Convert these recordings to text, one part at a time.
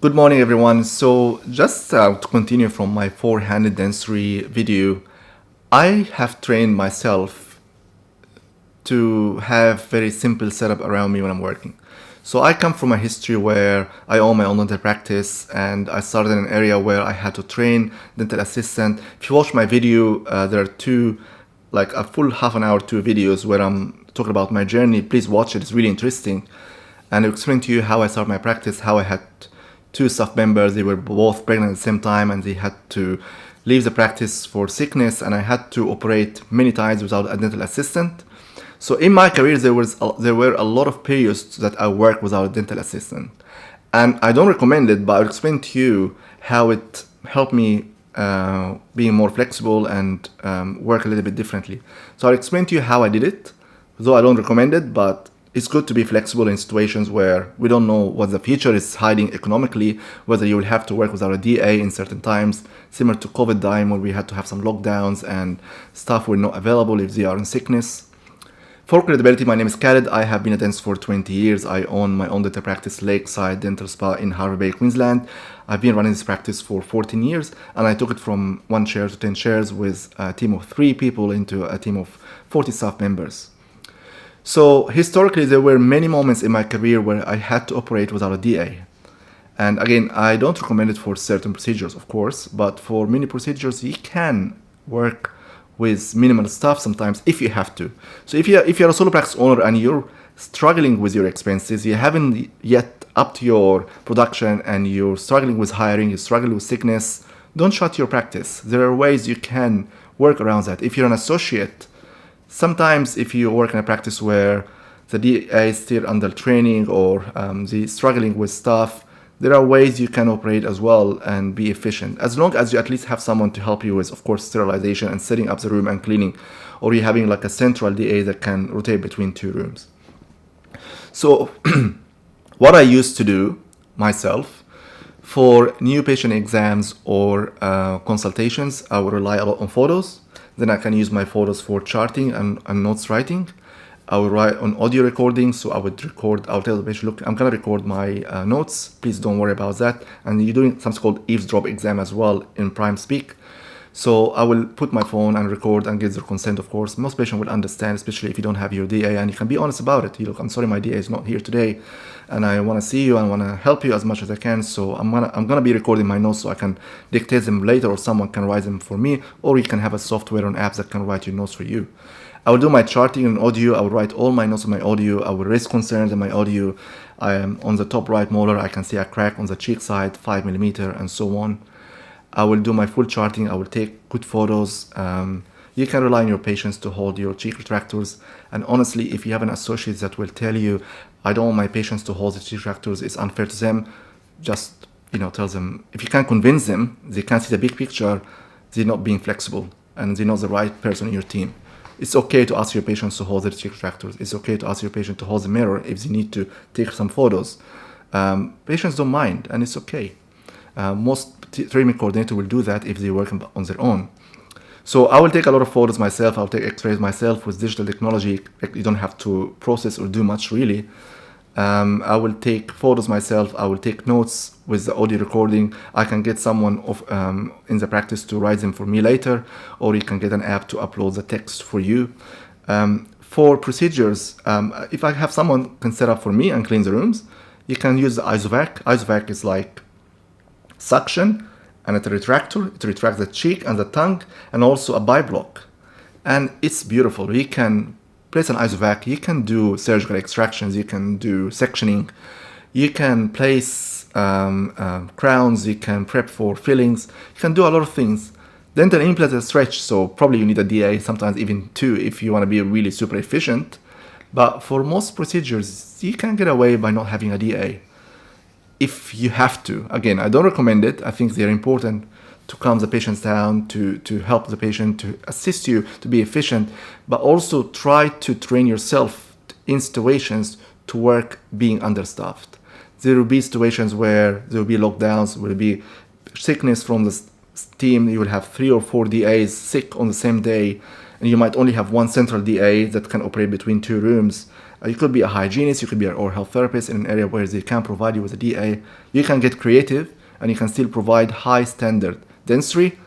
Good morning, everyone. So just to continue from my four-handed dentistry video, I have trained myself to have very simple setup around me when I'm working. So I come from a history where I own my own dental practice, and I started in an area where I had to train dental assistant. If you watch my video, there are like a full half an hour, two videos where I'm talking about my journey. Please watch it; it's really interesting, and I'll explain to you how I started my practice, how I had two staff members. They were both pregnant at the same time, and they had to leave the practice for sickness, and I had to operate many times without a dental assistant. So in my career, there were a lot of periods that I worked without a dental assistant, and I don't recommend it, but I'll explain to you how it helped me being more flexible and work a little bit differently. So I'll explain to you how I did it, though I don't recommend it, but it's good to be flexible in situations where we don't know what the future is hiding economically, whether you will have to work without a DA in certain times, similar to COVID time where we had to have some lockdowns and staff were not available if they are in sickness. For credibility, my name is Khaled. I have been a dentist for 20 years. I own my own dental practice, Lakeside Dental Spa in Hervey Bay, Queensland. I've been running this practice for 14 years, and I took it from 1 chair to 10 chairs with a team of 3 people into a team of 40 staff members. So historically, there were many moments in my career where I had to operate without a DA. And again, I don't recommend it for certain procedures, of course, but for many procedures, you can work with minimal staff sometimes if you have to. So if you're a solo practice owner and you're struggling with your expenses, you haven't yet upped your production and you're struggling with hiring, you're struggling with sickness, don't shut your practice. There are ways you can work around that. If you're an associate, sometimes if you work in a practice where the DA is still under training or they're struggling with staff, there are ways you can operate as well and be efficient, as long as you at least have someone to help you with, of course, sterilization and setting up the room and cleaning, or you're having like a central DA that can rotate between 2 rooms. So what I used to do myself for new patient exams or consultations, I would rely a lot on photos. Then I can use my photos for charting and notes writing. I would write on audio recording, so I would record, I'll tell the patient, look, I'm gonna record my notes, please don't worry about that. And you're doing something called eavesdrop exam as well in prime speak. So I will put my phone and record and get their consent, of course. Most patients will understand, especially if you don't have your DA, and you can be honest about it. You look, I'm sorry, my DA is not here today, and I wanna see you and I wanna help you as much as I can, so I'm gonna be recording my notes so I can dictate them later, or someone can write them for me, or you can have a software on apps that can write your notes for you. I will do my charting in audio. I will write all my notes on my audio. I will raise concerns in my audio. I am on the top right molar. I can see a crack on the cheek side, 5 millimeter, and so on. I will do my full charting. I will take good photos. You can rely on your patients to hold your cheek retractors. And honestly, if you have an associate that will tell you, I don't want my patients to hold the cheek retractors, it's unfair to them, just tell them. If you can convince them, they can't see the big picture, they're not being flexible, and they're not the right person in your team. It's okay to ask your patients to hold their cheek retractors. It's okay to ask your patient to hold the mirror if they need to take some photos. Patients don't mind, and it's okay. Most treatment coordinator will do that if they work on their own. So I will take a lot of photos myself. I'll take x-rays myself with digital technology. You don't have to process or do much really. I will take photos myself. I will take notes with the audio recording. I can get someone in the practice to write them for me later, or you can get an app to upload the text for you. For procedures, if I have someone can set up for me and clean the rooms, you can use the isovac. Isovac is like suction, and it's a retractor. It retracts the cheek and the tongue, and also a bi-block. And it's beautiful. You can place an isovac, you can do surgical extractions, you can do sectioning, you can place crowns, you can prep for fillings, you can do a lot of things. Dental implants are stretched, so probably you need a DA, sometimes even 2 if you want to be really super efficient. But for most procedures, you can get away by not having a DA. If you have to. Again, I don't recommend it. I think they're important to calm the patients down, to help the patient, to assist you to be efficient, but also try to train yourself in situations to work being understaffed. There will be situations where there will be lockdowns, will be sickness from the team. You will have 3 or 4 DAs sick on the same day, and you might only have one central DA that can operate between two rooms. You could be a hygienist, you could be an oral health therapist in an area where they can provide you with a DA. You can get creative, and you can still provide high standard dentistry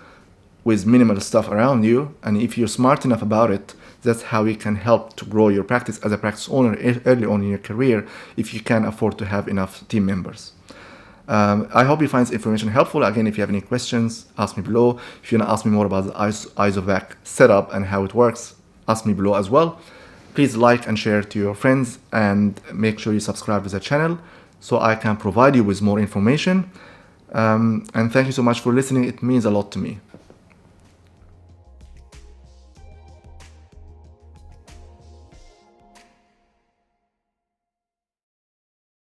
with minimal stuff around you. And if you're smart enough about it, that's how you can help to grow your practice as a practice owner early on in your career, if you can afford to have enough team members. I hope you find this information helpful. Again, if you have any questions, ask me below. If you want to ask me more about the ISOVAC setup and how it works, ask me below as well. Please like and share to your friends, and make sure you subscribe to the channel so I can provide you with more information. And thank you so much for listening. It means a lot to me.